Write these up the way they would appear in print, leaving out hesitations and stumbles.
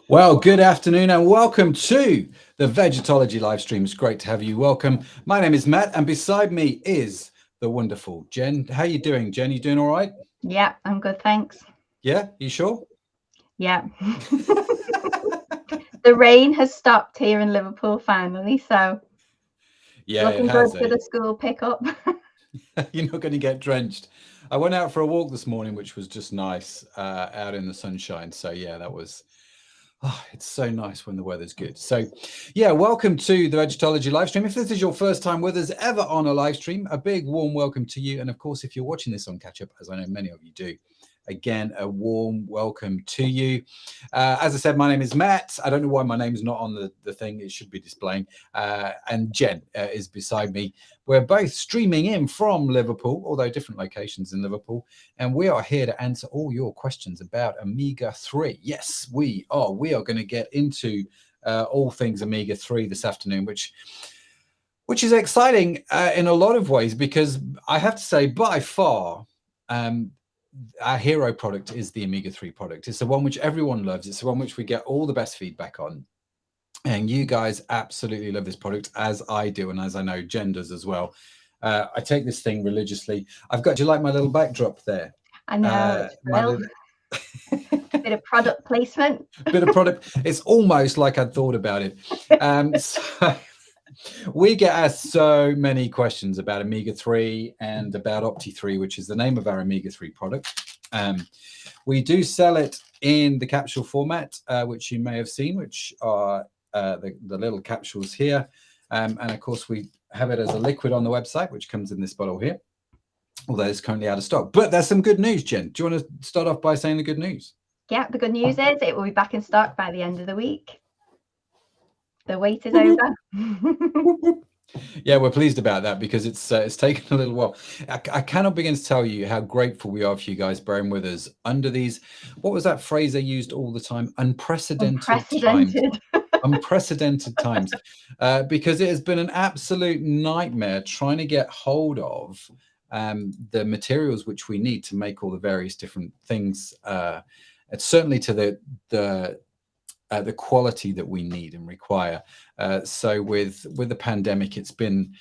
Well, good afternoon and welcome to the Vegetology Livestream. It's great to have you. Welcome. My name is Matt and beside me is the wonderful Jen. How are you doing, Jen? You doing all right? Yeah, I'm good, thanks. Yeah, you sure? Yeah. The rain has stopped here in Liverpool finally, so Yeah, it looking good has. for the school pickup. You're not going to get drenched. I went out for a walk this morning, which was just nice, out in the sunshine. So yeah, that was... Oh, it's so nice when the weather's good. So, yeah, welcome to the Vegetology Livestream. If this is your first time with us ever on a live stream, a big warm welcome to you. And of course, if you're watching this on catch up, as I know many of you do, again, a warm welcome to you. As I said, my name is Matt. I don't know why my name's not on the thing. It should be displaying. And Jen is beside me. We're both streaming in from Liverpool, although different locations in Liverpool. And we are here to answer all your questions about omega-3. Yes, we are. We are going to get into all things omega-3 this afternoon, which is exciting in a lot of ways, because I have to say, by far, our hero product is the omega-3 product. It's the one which everyone loves. It's the one which we get all the best feedback on. And you guys absolutely love this product, as I do, and as I know Jen does as well. I take this thing religiously. Do you like my little backdrop there? I know, it's real. Bit of product placement. Bit of product. It's almost like I'd thought about it. So we get asked so many questions about omega-3 and about Opti3, which is the name of our omega-3 product. We do sell it in the capsule format, which you may have seen, which are the little capsules here. And of course, we have it as a liquid on the website, which comes in this bottle here, although it's currently out of stock. But there's some good news, Jen. Do you want to start off by saying the good news? Yeah, the good news is it will be back in stock by the end of the week. The wait is over. Yeah, we're pleased about that, because it's taken a little while. I cannot begin to tell you how grateful we are for you guys bearing with us under these, what was that phrase they used all the time? Unprecedented times. Unprecedented times, because it has been an absolute nightmare trying to get hold of the materials which we need to make all the various different things. It's certainly to the quality that we need and require. So with the pandemic, it's been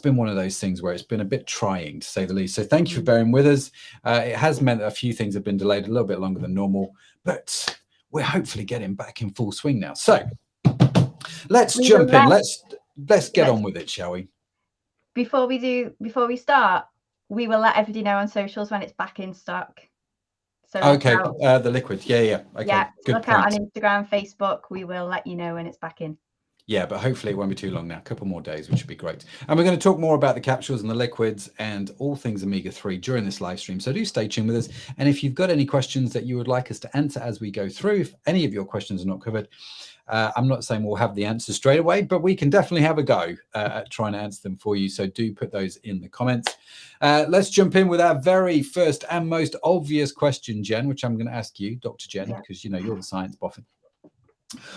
one of those things where it's been a bit trying, to say the least. So thank you for bearing with us. It has meant that a few things have been delayed a little bit longer than normal, but we're hopefully getting back in full swing now. So let's jump in. Let's get on with it, shall we? Before we start, we will let everybody know on socials when it's back in stock. So okay, the liquid. Yeah. Okay, yeah, good look point. out on Instagram, Facebook. We will let you know when it's back in. Yeah, but hopefully it won't be too long now. A couple more days, which would be great. And we're going to talk more about the capsules and the liquids and all things omega-3 during this live stream. So do stay tuned with us. And if you've got any questions that you would like us to answer as we go through, if any of your questions are not covered, I'm not saying we'll have the answers straight away, but we can definitely have a go at trying to answer them for you. So do put those in the comments. Let's jump in with our very first and most obvious question, Jen, which I'm going to ask you, Dr. Jen, because, you know, you're the science boffin.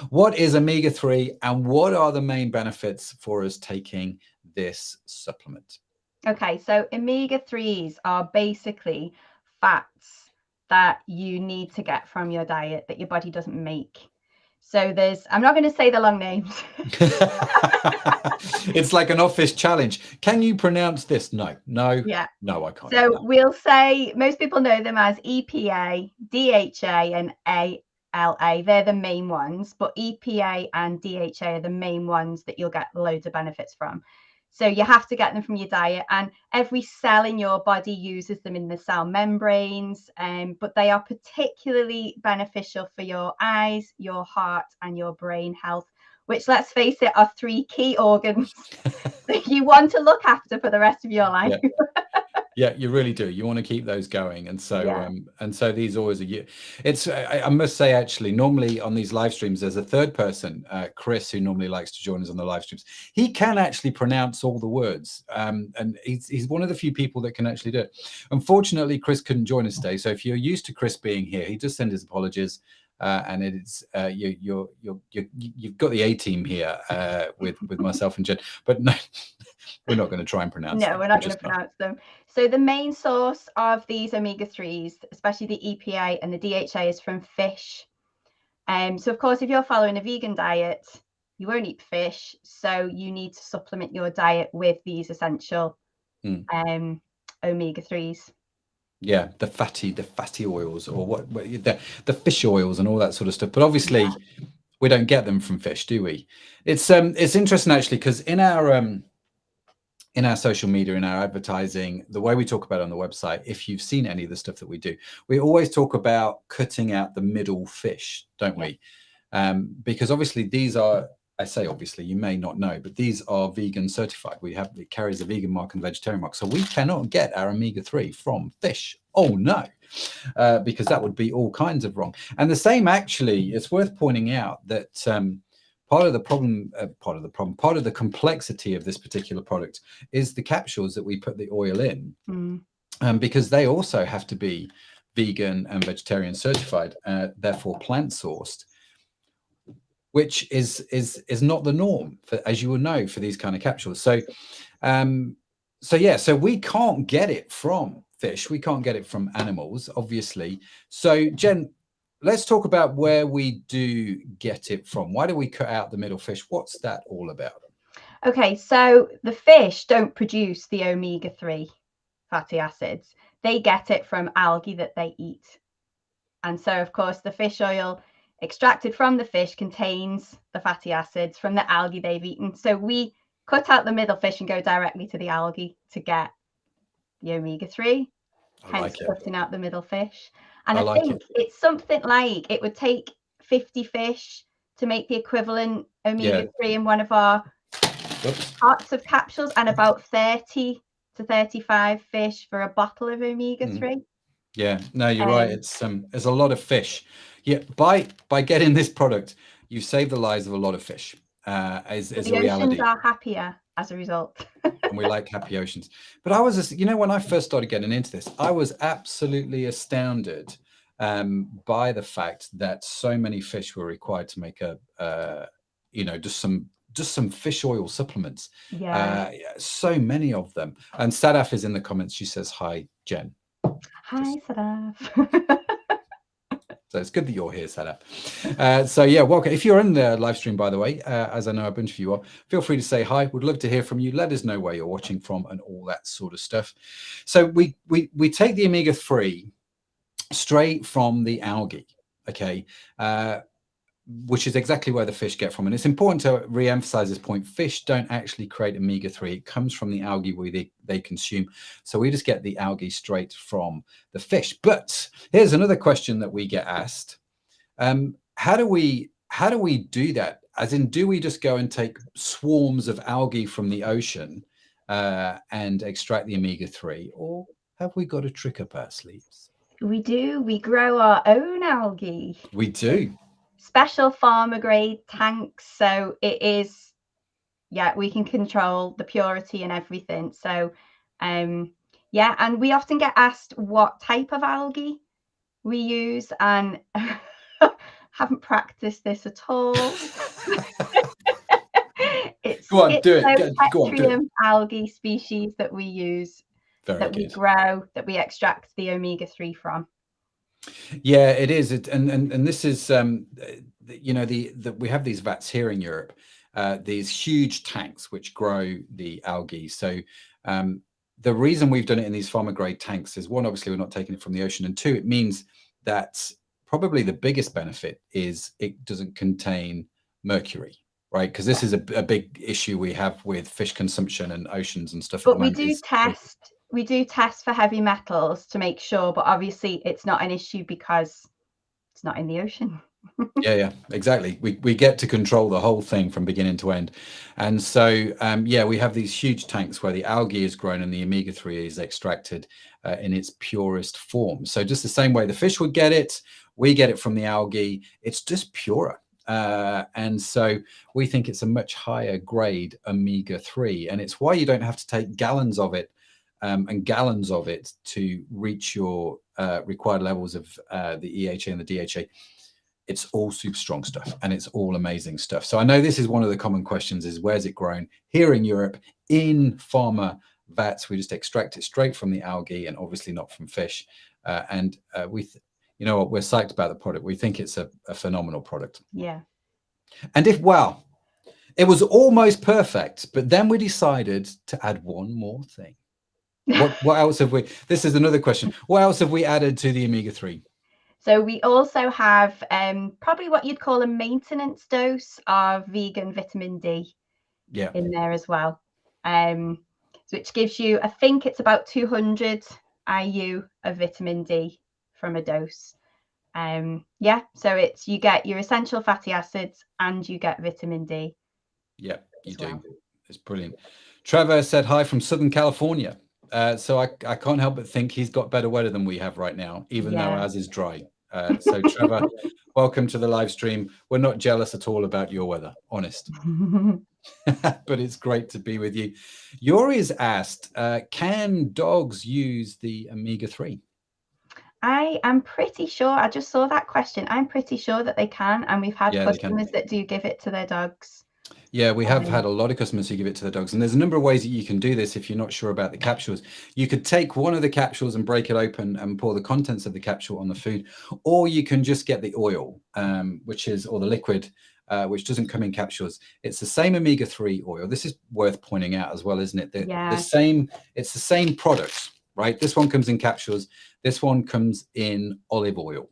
What is omega-3 and what are the main benefits for us taking this supplement? Okay, so omega-3s are basically fats that you need to get from your diet that your body doesn't make. So I'm not going to say the long names. It's like an office challenge. Can you pronounce this? No, I can't. So we'll say most people know them as EPA, DHA, and ALA. They're the main ones, but EPA and DHA are the main ones that you'll get loads of benefits from. So you have to get them from your diet, and every cell in your body uses them in the cell membranes, but they are particularly beneficial for your eyes, your heart, and your brain health, which, let's face it, are 3 key organs that you want to look after for the rest of your life. Yeah, you really do. You want to keep those going, and so and so these always are. It's I must say, actually, normally on these live streams, there's a third person, Chris, who normally likes to join us on the live streams. He can actually pronounce all the words, and he's one of the few people that can actually do it. Unfortunately, Chris couldn't join us today. So if you're used to Chris being here, he does send his apologies. And it's you've got the A team here with myself and Jen, but no, we're not going to try and pronounce them. No, we're not going to pronounce them. So the main source of these omega-3s, especially the EPA and the DHA, is from fish. So of course, if you're following a vegan diet, you won't eat fish, so you need to supplement your diet with these essential omega-3s. Yeah, the fatty oils, or what the fish oils and all that sort of stuff. But obviously, we don't get them from fish, do we? It's interesting actually, because in our social media, in our advertising, the way we talk about it on the website, if you've seen any of the stuff that we do, we always talk about cutting out the middle fish, don't we? Because obviously these are, I say obviously, you may not know, but these are vegan certified. It carries a vegan mark and vegetarian mark. So we cannot get our omega-3 from fish. Oh no, because that would be all kinds of wrong. And the same, actually, it's worth pointing out that part of the complexity of this particular product is the capsules that we put the oil in, because they also have to be vegan and vegetarian certified, therefore plant sourced, which is not the norm, for, as you will know, for these kind of capsules. So so we can't get it from fish, we can't get it from animals, obviously. So Jen, let's talk about where we do get it from. Why do we cut out the middle fish? What's that all about? Okay, so the fish don't produce the omega-3 fatty acids. They get it from algae that they eat. And so, of course, the fish oil extracted from the fish contains the fatty acids from the algae they've eaten. So we cut out the middle fish and go directly to the algae to get the omega-3, hence cutting out the middle fish. And I think it's something like it would take 50 fish to make the equivalent omega-3 in one of our parts of capsules, and about 30 to 35 fish for a bottle of omega-3. Yeah, no, you're right. It's there's a lot of fish. Yeah, by getting this product, you save the lives of a lot of fish. Is a reality. The oceans are happier as a result. And we like happy oceans. But I was, when I first started getting into this, I was absolutely astounded by the fact that so many fish were required to make just some fish oil supplements. Yeah. So many of them. And Sadaf is in the comments. She says, "Hi, Jen." Hi, Sadaf. So it's good that you're here, Sadaf. So yeah, welcome. If you're in the live stream, by the way, as I know a bunch of you are, feel free to say hi. We'd love to hear from you. Let us know where you're watching from and all that sort of stuff. So we take the omega-3 straight from the algae, okay, which is exactly where the fish get from. And it's important to re-emphasize this point. Fish don't actually create omega-3. It comes from the algae they consume. So we just get the algae straight from the fish. But here's another question that we get asked. How do we do that? As in, do we just go and take swarms of algae from the ocean and extract the omega-3? Or have we got a trick up our sleeves? We do. We grow our own algae. We do. Special farmer grade tanks, so it is, we can control the purity and everything. So and we often get asked what type of algae we use, and haven't practiced this at all. It's go on, do it. Go on, do it. Algae species that we use, we grow, that we extract the omega-3 from. Yeah, it is. And this is, we have these vats here in Europe, these huge tanks which grow the algae. So the reason we've done it in these farmer grade tanks is, one, obviously we're not taking it from the ocean, and two, it means that probably the biggest benefit is it doesn't contain mercury, right? Because this is a big issue we have with fish consumption and oceans and stuff. But we do test for heavy metals to make sure, but obviously it's not an issue because it's not in the ocean. Yeah, exactly. We get to control the whole thing from beginning to end. And so, we have these huge tanks where the algae is grown and the omega-3 is extracted in its purest form. So just the same way the fish would get it, we get it from the algae. It's just purer. And so we think it's a much higher grade omega-3. And it's why you don't have to take gallons of it and gallons of it to reach your required levels of the EHA and the DHA. It's all super strong stuff, and it's all amazing stuff. So I know this is one of the common questions, is where's it grown? Here in Europe, in farmer vats. We just extract it straight from the algae, and obviously not from fish. you know what, we're psyched about the product. We think it's a phenomenal product. Yeah. And it was almost perfect, but then we decided to add one more thing. What else have we? This is another question. What else have we added to the omega-3? So we also have probably what you'd call a maintenance dose of vegan vitamin D in there as well, which gives you, I think it's about 200 IU of vitamin D from a dose. Yeah, so you get your essential fatty acids and you get vitamin D. Yeah, you do. It's brilliant. Trevor said hi from Southern California. So I can't help but think he's got better weather than we have right now, even though ours is dry. So Trevor, welcome to the live stream. We're not jealous at all about your weather, honest. But it's great to be with you. Yuri's asked, can dogs use the omega-3? I am pretty sure, I just saw that question. I'm pretty sure that they can, and we've had customers that do give it to their dogs. Yeah, we have had a lot of customers who give it to their dogs, and there's a number of ways that you can do this if you're not sure about the capsules. You could take one of the capsules and break it open and pour the contents of the capsule on the food, or you can just get the oil, or the liquid, which doesn't come in capsules. It's the same omega-3 oil. This is worth pointing out as well, isn't it? It's the same product, right? This one comes in capsules. This one comes in olive oil.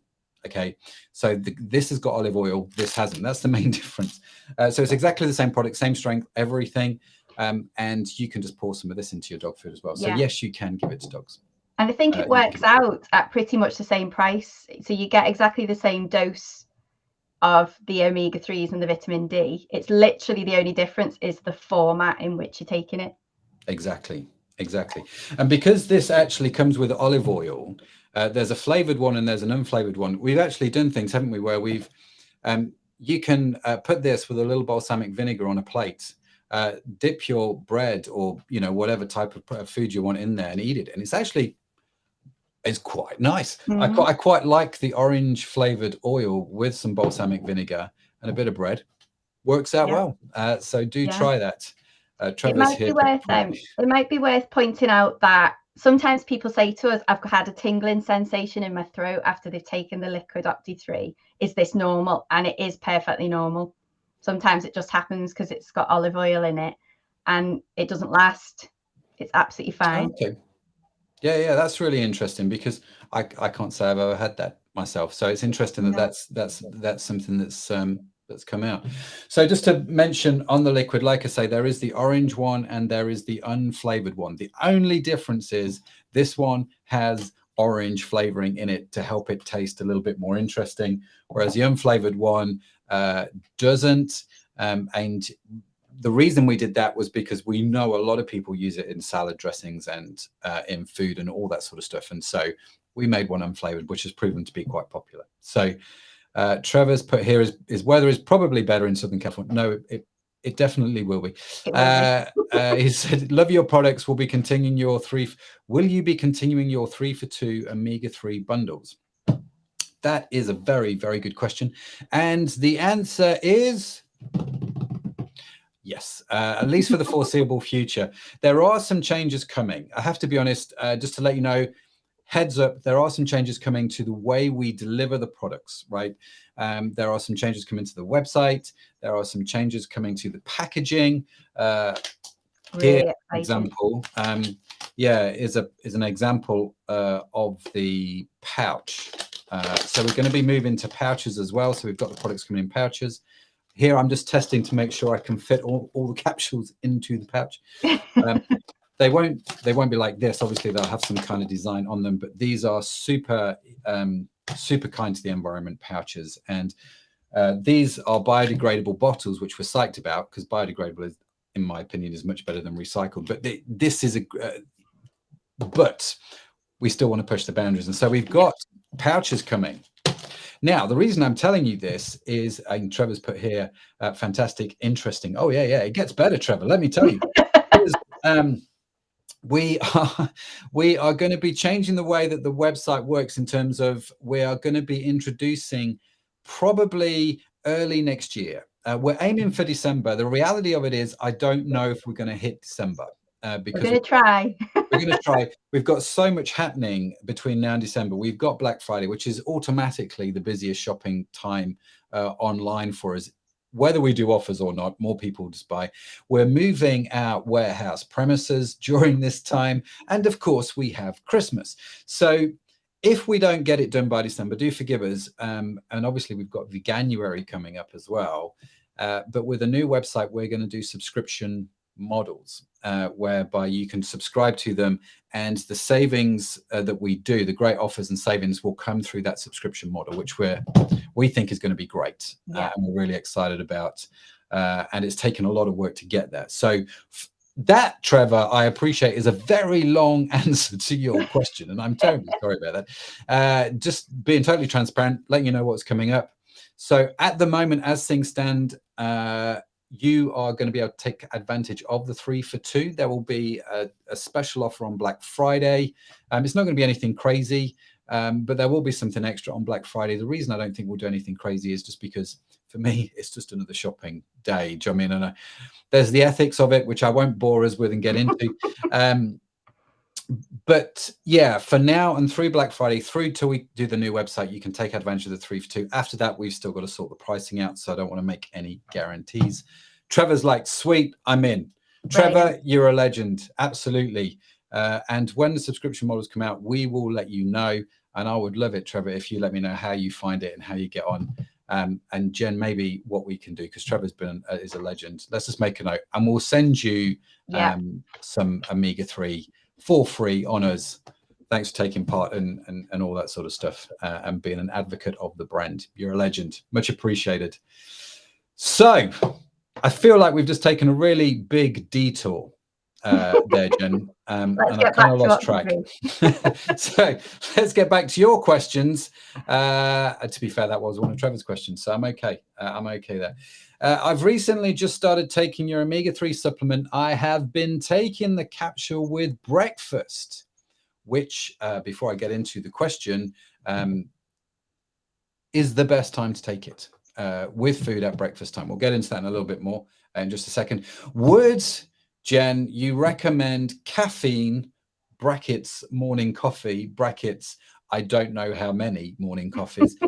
Okay, so this has got olive oil, this hasn't. That's the main difference. So it's exactly the same product, same strength, everything, and you can just pour some of this into your dog food as well. So yes, you can give it to dogs. And I think it works out at pretty much the same price. So you get exactly the same dose of the omega-3s and the vitamin D. It's literally the only difference is the format in which you're taking it. Exactly. And because this actually comes with olive oil, there's a flavored one and there's an unflavored one. We've actually done things, haven't we, where we've you can put this with a little balsamic vinegar on a plate, dip your bread or whatever type of food you want in there and eat it, and it's quite nice. I quite like the orange flavored oil with some balsamic vinegar and a bit of bread. Works out well. So do try that. It might be worth pointing out that sometimes people say to us, I've had a tingling sensation in my throat after they've taken the liquid Opti3. Is this normal? And it is perfectly normal. Sometimes it just happens because it's got olive oil in it and it doesn't last. It's absolutely fine. Okay. Yeah, that's really interesting because I can't say I've ever had that myself. So it's interesting that's something that's come out. So just to mention on the liquid, like I say, there is the orange one and there is the unflavored one. The only difference is this one has orange flavoring in it to help it taste a little bit more interesting, whereas the unflavored one doesn't. And the reason we did that was because we know a lot of people use it in salad dressings and in food and all that sort of stuff. And so we made one unflavored, which has proven to be quite popular. So Trevor's put here is weather is probably better in Southern California. No, it definitely will be. He said, love your products. Will you be continuing your 3 for 2 omega-3 bundles? That is a very, very good question. And the answer is yes, at least for the foreseeable future. There are some changes coming. I have to be honest, just to let you know, heads up, there are some changes coming to the way we deliver the products, right? There are some changes coming to the website. There are some changes coming to the packaging. Here, for example, is an example of the pouch. So we're going to be moving to pouches as well. So we've got the products coming in pouches. Here, I'm just testing to make sure I can fit all the capsules into the pouch. They won't be like this. Obviously, they'll have some kind of design on them, but these are super kind to the environment pouches. And these are biodegradable bottles, which we're psyched about because biodegradable is, in my opinion, is much better than recycled. But but we still want to push the boundaries. And so we've got pouches coming. Now, the reason I'm telling you this is, and Trevor's put here, fantastic, interesting. Oh, yeah, it gets better, Trevor. Let me tell you. We are going to be changing the way that the website works in terms of we are going to be introducing probably early next year. We're aiming for December. The reality of it is I don't know if we're going to hit December. We're going to try. We're going to try. We've got so much happening between now and December. We've got Black Friday, which is automatically the busiest shopping time online for us. Whether we do offers or not, more people just buy. We're moving our warehouse premises during this time. And of course, we have Christmas. So if we don't get it done by December, do forgive us. And obviously, we've got Veganuary coming up as well. But with a new website, we're going to do subscription models whereby you can subscribe to them, and the savings that we do, the great offers and savings, will come through that subscription model, which we think is going to be great. And we're really excited about. And it's taken a lot of work to get there. So that, Trevor, I appreciate, is a very long answer to your question, and I'm terribly sorry about that. Just being totally transparent, letting you know what's coming up. So at the moment, as things stand, you are going to be able to take advantage of the 3 for 2. There will be a special offer on Black Friday. It's not going to be anything crazy, but there will be something extra on Black Friday. The reason I don't think we'll do anything crazy is just because, for me, it's just another shopping day. Do you know what I mean? And there's the ethics of it, which I won't bore us with and get into. But yeah, for now and through Black Friday, through till we do the new website, you can take advantage of the 3 for 2. After that, we've still got to sort the pricing out, so I don't want to make any guarantees. Trevor's like, sweet, I'm in. Brilliant. Trevor, you're a legend. Absolutely. And when the subscription models come out, we will let you know. And I would love it, Trevor, if you let me know how you find it and how you get on. And Jen, maybe what we can do, because Trevor's is a legend. Let's just make a note, and we'll send you some omega-3 for free on us. Thanks for taking part and all that sort of stuff, and being an advocate of the brand. You're a legend. Much appreciated. So I feel like we've just taken a really big detour there, Jen, and I've kind of lost track. So let's get back to your questions. To be fair, that was one of Trevor's questions, so I'm okay. I'm okay there. I've recently just started taking your omega-3 supplement. I have been taking the capsule with breakfast, which, before I get into the question, is the best time to take it with food at breakfast time. We'll get into that in a little bit more in just a second. Words, Jen, you recommend caffeine, brackets, morning coffee, brackets, I don't know how many morning coffees.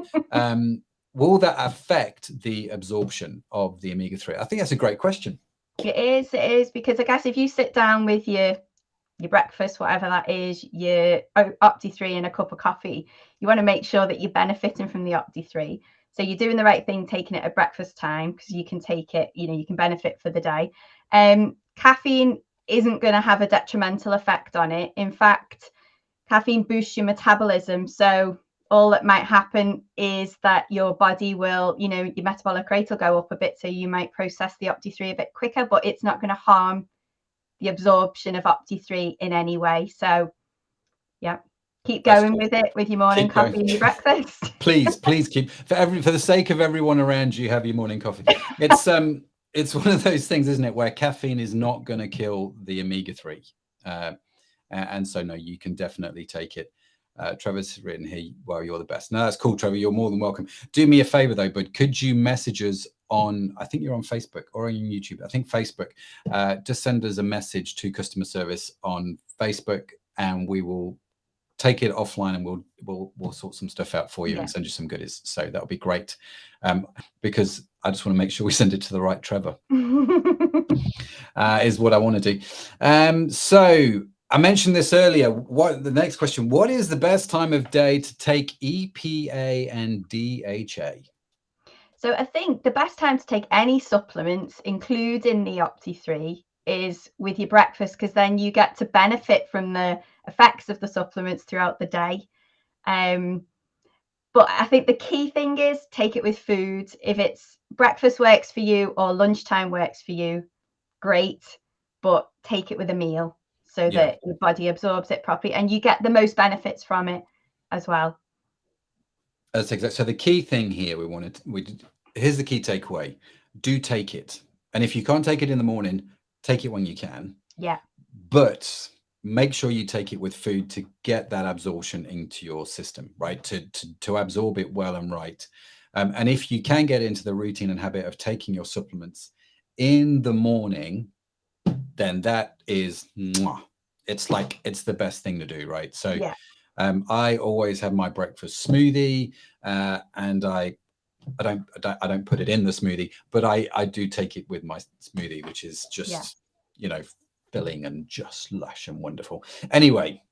Will that affect the absorption of the omega-3? I think that's a great question. It is, because I guess if you sit down with your breakfast, whatever that is, your Opti3 and a cup of coffee, you want to make sure that you're benefiting from the Opti3. So you're doing the right thing, taking it at breakfast time, because you can take it, you can benefit for the day. Caffeine isn't going to have a detrimental effect on it. In fact, caffeine boosts your metabolism. So all that might happen is that your body will, your metabolic rate will go up a bit. So you might process the Opti3 a bit quicker, but it's not going to harm the absorption of Opti3 in any way. So yeah, keep going with it, with your morning coffee and your breakfast. Please keep, for the sake of everyone around you, have your morning coffee. It's one of those things, isn't it, where caffeine is not going to kill the omega-3. And so, no, you can definitely take it. Trevor's written here, well, you're the best. No, that's cool, Trevor. You're more than welcome. Do me a favor, though, bud. Could you message us on, I think you're on Facebook or on YouTube, I think Facebook. Just send us a message to customer service on Facebook, and we will take it offline, and we'll sort some stuff out for you and send you some goodies. So that'll be great, because I just want to make sure we send it to the right Trevor. Is what I want to do. So I mentioned this earlier. The next question: what is the best time of day to take EPA and DHA? So I think the best time to take any supplements, including the Opti3, is with your breakfast, because then you get to benefit from the effects of the supplements throughout the day. But I think the key thing is take it with food. If it's breakfast works for you or lunchtime works for you, great, but take it with a meal so that your body absorbs it properly and you get the most benefits from it as well. That's exactly. So the key thing here, here's the key takeaway: do take it, and if you can't take it in the morning, take it when you can. Yeah. But make sure you take it with food to get that absorption into your system, right? To absorb it well and right. And if you can get into the routine and habit of taking your supplements in the morning, then that is mwah. It's like it's the best thing to do, right? So Yeah. I always have my breakfast smoothie, and I don't put it in the smoothie, but I do take it with my smoothie, which is just filling and just lush and wonderful. Anyway.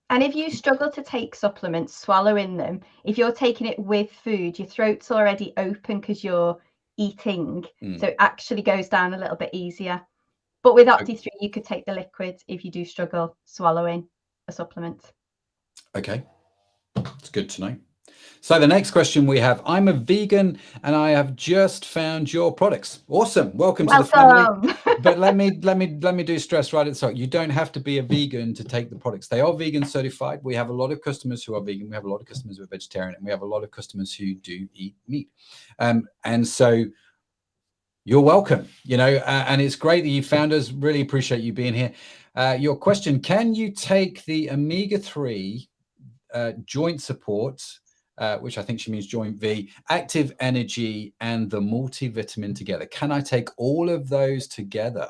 And if you struggle to take supplements, swallowing them, if you're taking it with food, your throat's already open because you're eating. So it actually goes down a little bit easier. But with Opti3, you could take the liquid if you do struggle swallowing a supplement. Okay, it's good to know. So the next question we have, I'm a vegan and I have just found your products. Awesome. Welcome to the family. But let me do stress right at the start. You don't have to be a vegan to take the products. They are vegan certified. We have a lot of customers who are vegan. We have a lot of customers who are vegetarian, and we have a lot of customers who do eat meat. And so you're welcome, and it's great that you found us. Really appreciate you being here. Your question, can you take the omega-3 joint support, which I think she means joint V, active energy, and the multivitamin together? Can I take all of those together?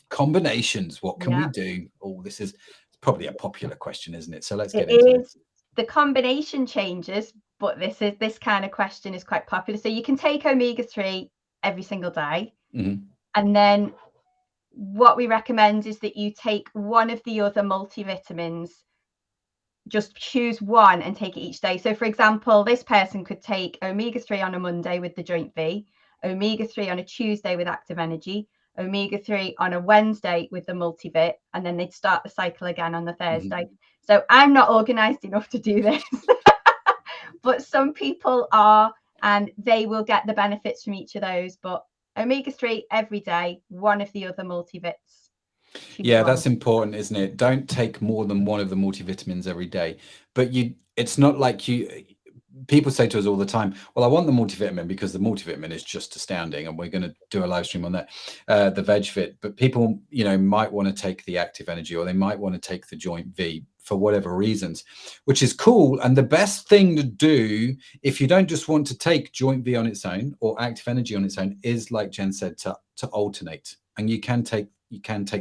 Combinations, what can we do? Oh, this is probably a popular question, isn't it? So let's get into it. The combination changes, but this kind of question is quite popular. So you can take omega-3 every single day. And then what we recommend is that you take one of the other multivitamins. Just choose one and take it each day. So for example, this person could take omega-3 on a Monday with the joint V, omega-3 on a Tuesday with active energy, omega-3 on a Wednesday with the multivit, and then they'd start the cycle again on the Thursday. So I'm not organized enough to do this, but some people are, and they will get the benefits from each of those. But omega-3 every day, one of the other multivits. Yeah, that's important, isn't it? Don't take more than one of the multivitamins every day. But it's not like people say to us all the time, well, I want the multivitamin because the multivitamin is just astounding, and we're going to do a live stream on that, the VegFit. But people, might want to take the active energy, or they might want to take the joint V for whatever reasons, which is cool. And the best thing to do, if you don't just want to take joint V on its own or active energy on its own, is, like Jen said, to alternate. And you can take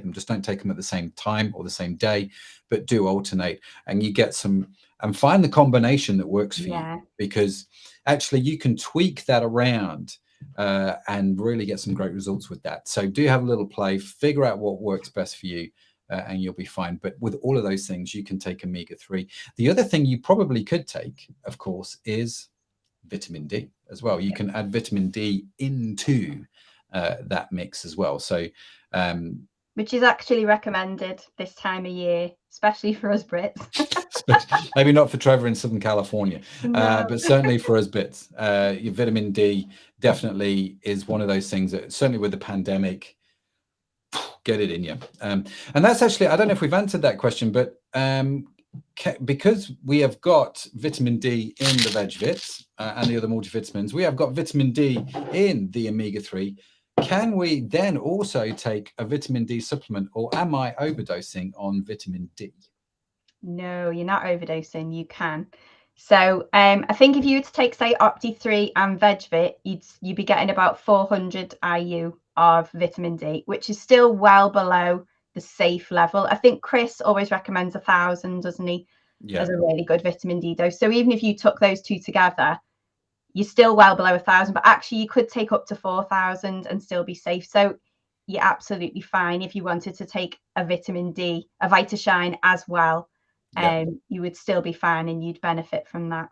them, just don't take them at the same time or the same day, but do alternate, and you get some, and find the combination that works for you, because actually you can tweak that around and really get some great results with that. So do have a little play, figure out what works best for you, and you'll be fine. But with all of those things, you can take omega-3. The other thing you probably could take, of course, is vitamin D as well. You can add vitamin D into that mix as well. So which is actually recommended this time of year, especially for us Brits. Maybe not for Trevor in Southern California, but certainly for us Brits. Your vitamin D definitely is one of those things that, certainly with the pandemic, get it in you. And that's actually, I don't know if we've answered that question, but because we have got vitamin D in the VegVits and the other multivitamins, we have got vitamin D in the omega-3. Can we then also take a vitamin D supplement, or am I overdosing on vitamin D? No, you're not overdosing. You can. So I think if you were to take, say, Opti3 and VegVit, you'd be getting about 400 IU of vitamin D, which is still well below the safe level. I think Chris always recommends 1,000, doesn't he? Yeah. As a really good vitamin D dose. So even if you took those two together, you're still well below 1,000, but actually you could take up to 4,000 and still be safe. So you're absolutely fine if you wanted to take a vitamin D, a VitaShine as well. You would still be fine and you'd benefit from that.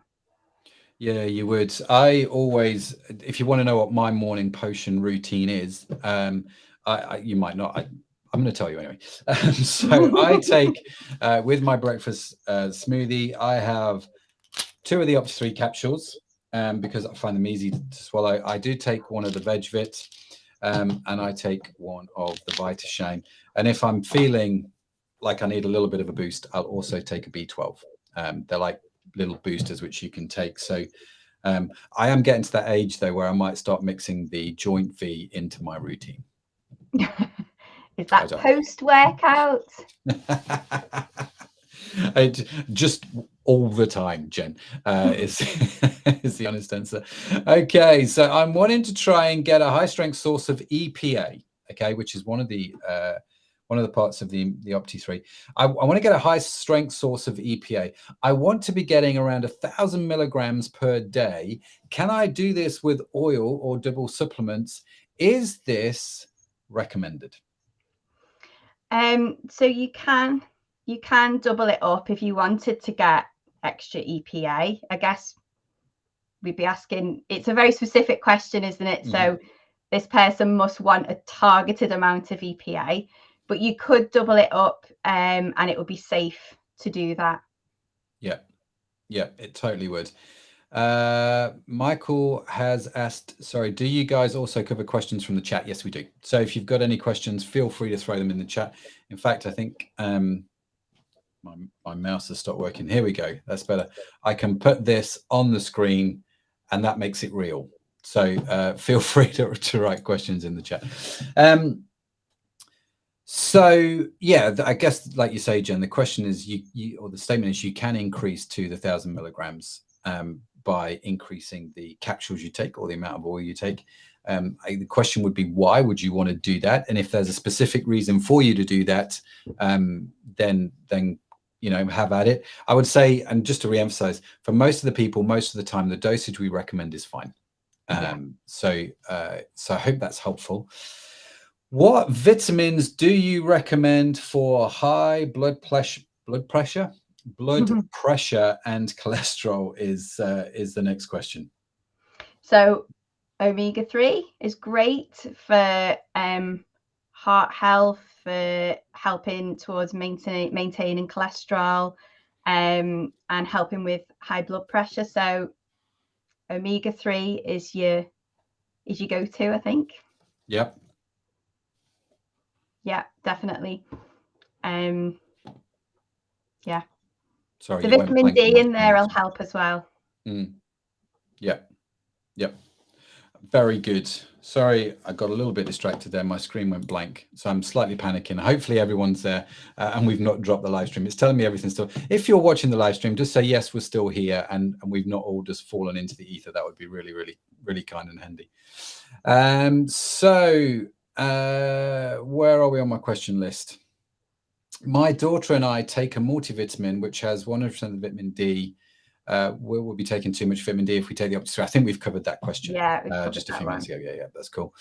Yeah, you would. I always, if you want to know what my morning potion routine is, you might not. I'm going to tell you anyway. So I take, with my breakfast smoothie, I have 2 of the Opti3 capsules because I find them easy to swallow. I do take one of the VegVit, and I take one of the VitaShine. And if I'm feeling like I need a little bit of a boost, I'll also take a B12. They're like little boosters which you can take. So I am getting to that age though where I might start mixing the joint V into my routine. Is that post-workout? Just all the time, Jen, is the honest answer. Okay, so I'm wanting to try and get a high strength source of EPA. okay, which is one of the parts of the Opti3. I want to get a high strength source of EPA. I want to be getting around 1,000 milligrams per day. Can I do this with oil or double supplements? Is this recommended? So you can double it up if you wanted to get extra EPA. I guess we'd be asking, it's a very specific question, isn't it? So this person must want a targeted amount of EPA, but you could double it up and it would be safe to do that. Yeah, it totally would. Michael has asked, sorry, do you guys also cover questions from the chat? Yes, we do. So if you've got any questions, feel free to throw them in the chat. In fact, I think my mouse has stopped working. Here we go. That's better. I can put this on the screen and that makes it real. So feel free to write questions in the chat. So yeah, I guess like you say, Jen, the question is or the statement is you can increase to the 1,000 milligrams by increasing the capsules you take or the amount of oil you take. The question would be, why would you want to do that? And if there's a specific reason for you to do that, then have at it. I would say, and just to reemphasize, for most of the people, most of the time, the dosage we recommend is fine. So I hope that's helpful. What vitamins do you recommend for high blood pressure, and cholesterol is the next question. So omega-3 is great for heart health, for helping towards maintaining cholesterol and helping with high blood pressure. So omega-3 is your go-to, I think. Yep. Yeah, definitely. Yeah. Sorry, the vitamin D in there will help as well. Yep. Very good. Sorry, I got a little bit distracted there. My screen went blank, so I'm slightly panicking. Hopefully everyone's there and we've not dropped the live stream. It's telling me everything's still. If you're watching the live stream, just say yes, we're still here and we've not all just fallen into the ether. That would be really, really, really kind and handy. Where are we on my question list? My daughter and I take a multivitamin which has 100% of vitamin D. Will we be taking too much vitamin D if we take the Opti3? I think we've covered that question. Yeah, just a few minutes ago. Yeah, that's cool.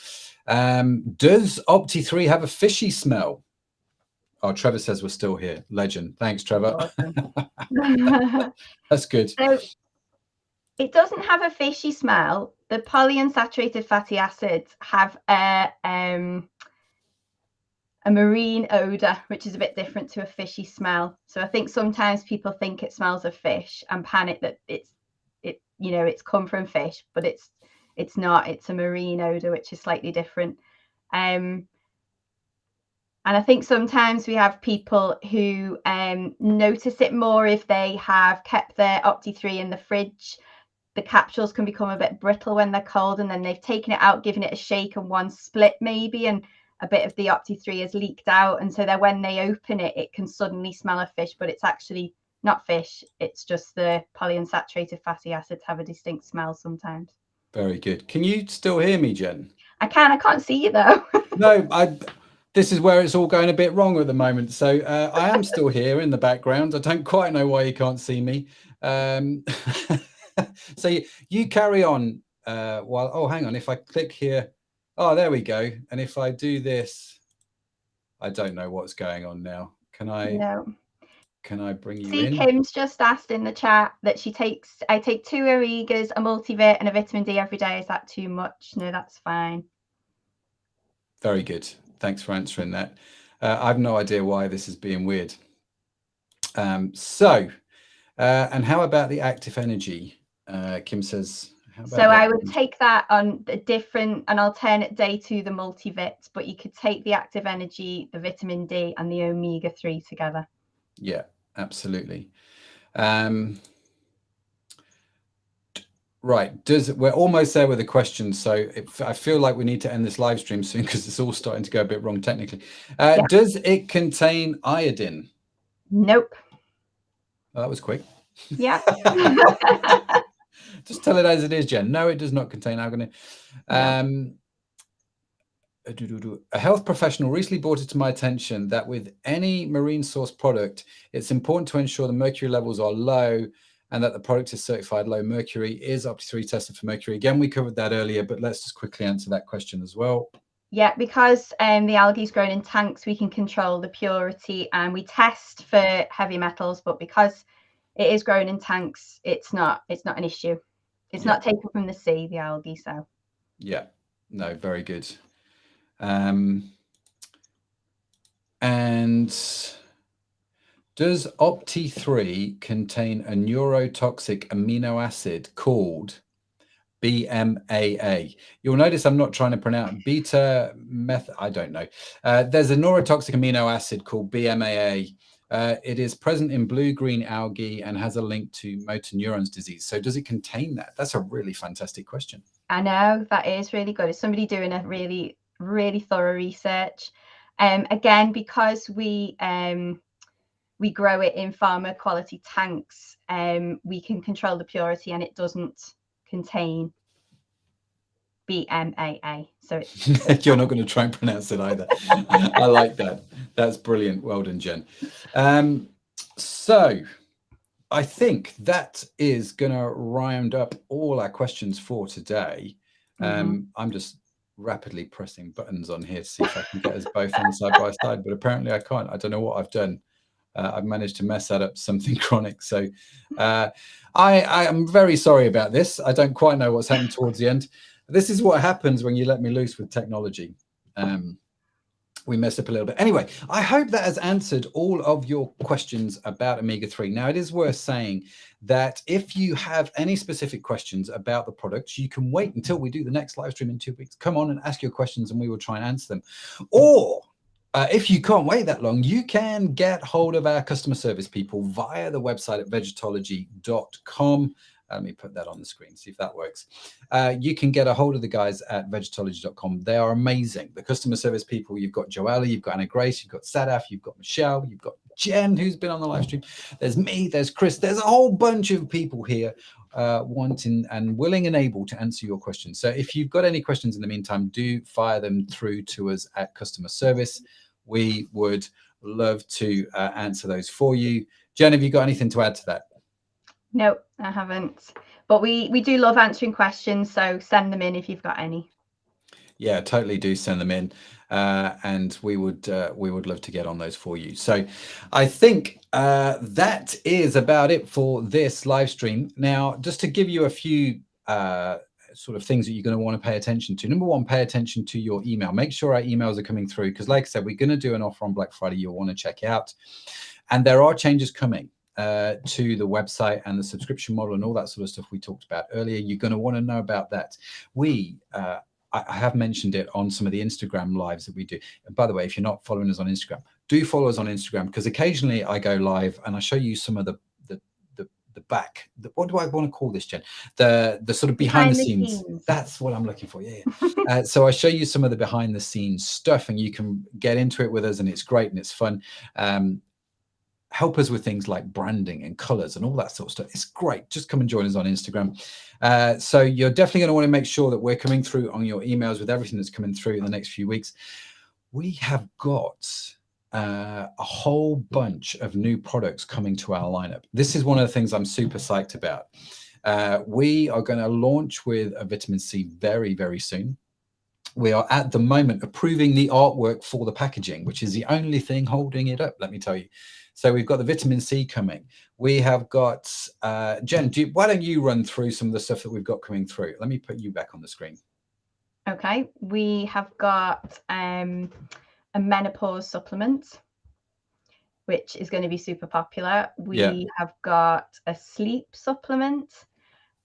Does Opti3 have a fishy smell? Oh, Trevor says we're still here. Legend. Thanks, Trevor. Awesome. That's good. So it doesn't have a fishy smell. The polyunsaturated fatty acids have a marine odor, which is a bit different to a fishy smell. So I think sometimes people think it smells of fish and panic that it's come from fish, but it's not. It's a marine odor, which is slightly different. And I think sometimes we have people who notice it more if they have kept their Opti3 in the fridge. The capsules can become a bit brittle when they're cold, and then they've taken it out, given it a shake, and one split maybe, and a bit of the Opti3 has leaked out. And so then when they open it, it can suddenly smell of fish, but it's actually not fish. It's just the polyunsaturated fatty acids have a distinct smell sometimes. Very good. Can you still hear me, Jen? I can. I can't see you though. No, this is where it's all going a bit wrong at the moment. So I am still here in the background. I don't quite know why you can't see me. So you carry on while, oh, hang on. If I click here, oh, there we go. And if I do this, I don't know what's going on now. Can I? No. Can I bring you See, in? Kim's just asked in the chat that I take 2 Omegas, a multivit, and a vitamin D every day. Is that too much? No, that's fine. Very good. Thanks for answering that. I have no idea why this is being weird. And how about the active energy? Kim says, so I would take that on an alternate day to the multivit, but you could take the active energy, the vitamin D, and the omega-3 together. Yeah, absolutely. Right. We're almost there with the questions, so I feel like we need to end this live stream soon because it's all starting to go a bit wrong technically. Yeah. Does it contain iodine? Nope. Oh, that was quick. Yeah. Just tell it as it is, Jen. No, it does not contain iodine. A health professional recently brought it to my attention that with any marine source product, it's important to ensure the mercury levels are low and that the product is certified low mercury. Is Opti3 tested for mercury? Again, we covered that earlier, but let's just quickly answer that question as well. Yeah, because the algae is grown in tanks, we can control the purity, and we test for heavy metals. But because it is grown in tanks, it's not an issue. It's not taken from the sea, the algae. So yeah, no, very good. And does Opti3 contain a neurotoxic amino acid called BMAA? You'll notice I'm not trying to pronounce beta meth. I don't know. There's a neurotoxic amino acid called BMAA. It is present in blue-green algae and has a link to motor neurons disease. So does it contain that? That's a really fantastic question. I know, that is really good. It's somebody doing a really, really thorough research. Again, because we grow it in pharma quality tanks, we can control the purity, and it doesn't contain BMAA. So you're not going to try and pronounce it either. I like that. That's brilliant. Well done, Jen. So I think that is going to round up all our questions for today. I'm just rapidly pressing buttons on here to see if I can get us both on side by side, but apparently I can't. I don't know what I've done. I've managed to mess that up, something chronic. So I am very sorry about this. I don't quite know what's happened towards the end. This is what happens when you let me loose with technology. We messed up a little bit. Anyway, I hope that has answered all of your questions about omega-3. Now, it is worth saying that if you have any specific questions about the products, you can wait until we do the next live stream in 2 weeks. Come on and ask your questions and we will try and answer them. Or if you can't wait that long, you can get hold of our customer service people via the website at vegetology.com. Let me put that on the screen, see if that works. You can get a hold of the guys at vegetology.com. They are amazing. The customer service people, you've got Joella, you've got Anna Grace, you've got Sadaf, you've got Michelle, you've got Jen, who's been on the live stream. There's me, there's Chris. There's a whole bunch of people here wanting and willing and able to answer your questions. So if you've got any questions in the meantime, do fire them through to us at customer service. We would love to answer those for you. Jen, have you got anything to add to that? No, I haven't. But we do love answering questions, so send them in if you've got any. Yeah, totally do send them in, and we would love to get on those for you. So I think that is about it for this live stream. Now, just to give you a few sort of things that you're going to want to pay attention to. Number one, pay attention to your email. Make sure our emails are coming through, because like I said, we're going to do an offer on Black Friday you'll want to check out. And there are changes coming to the website and the subscription model and all that sort of stuff we talked about earlier. You're going to want to know about that. I have mentioned it on some of the Instagram lives that we do. And by the way, if you're not following us on Instagram, do follow us on Instagram, because occasionally I go live and I show you some of the back. What do I want to call this, Jen? The sort of behind the scenes. That's what I'm looking for. Yeah. So I show you some of the behind the scenes stuff, and you can get into it with us, and it's great and it's fun. Help us with things like branding and colors and all that sort of stuff. It's great. Just come and join us on Instagram. So you're definitely going to want to make sure that we're coming through on your emails with everything that's coming through in the next few weeks. We have got a whole bunch of new products coming to our lineup. This is one of the things I'm super psyched about. We are going to launch with a vitamin C very, very soon. We are at the moment approving the artwork for the packaging, which is the only thing holding it up, let me tell you. So we've got the vitamin C coming. We have got, Jen, why don't you run through some of the stuff that we've got coming through? Let me put you back on the screen. Okay, we have got a menopause supplement, which is going to be super popular. We have got a sleep supplement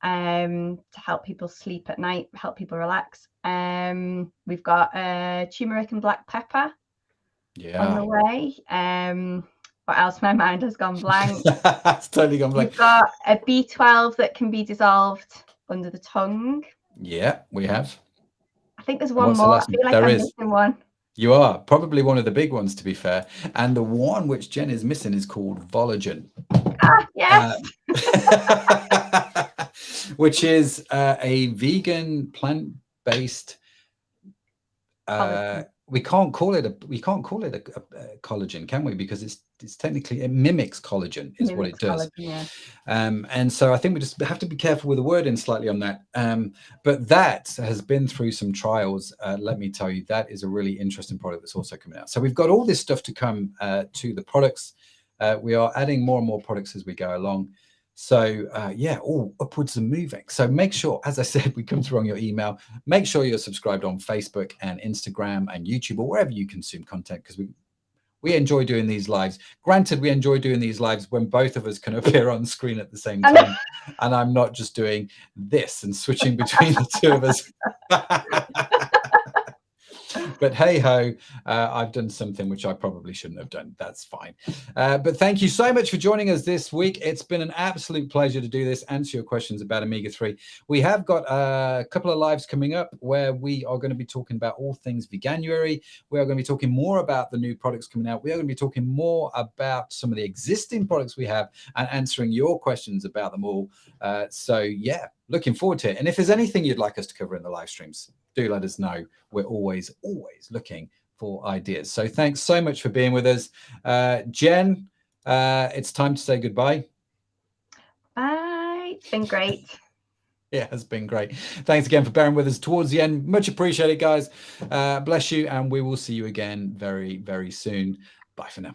to help people sleep at night, help people relax. We've got turmeric and black pepper on the way. What else? My mind has gone blank. It's totally gone blank. We've got a B12 that can be dissolved under the tongue. Yeah, we have. I think there's one more. I feel like I'm missing one. You are probably one of the big ones, to be fair. And the one which Jen is missing is called Vologen. Ah, yes. Which is a vegan, plant-based we can't call it a collagen, can we? Because it's technically, it mimics collagen is what it does. Collagen, yeah. And so I think we just have to be careful with the wording slightly on that. But that has been through some trials. Let me tell you, that is a really interesting product that's also coming out. So we've got all this stuff to come to the products. We are adding more and more products as we go along. So yeah, all upwards and moving. So make sure, as I said, we come through on your email. Make sure you're subscribed on Facebook and Instagram and YouTube or wherever you consume content, because we enjoy doing these lives. Granted, we enjoy doing these lives when both of us can appear on screen at the same time, and I'm not just doing this and switching between the two of us. But hey ho, I've done something which I probably shouldn't have done. That's fine. But thank you so much for joining us this week. It's been an absolute pleasure to do this, answer your questions about omega-3. We have got a couple of lives coming up where we are going to be talking about all things veganuary. We are going to be talking more about the new products coming out. We are going to be talking more about some of the existing products we have and answering your questions about them all. So yeah, looking forward to it. And if there's anything you'd like us to cover in the live streams, do let us know. We're always looking for ideas. So thanks so much for being with us. Jen, it's time to say goodbye. Bye. It's been great. Yeah, it's been great. Thanks again for bearing with us towards the end. Much appreciated, guys. Bless you, and we will see you again very, very soon. Bye for now.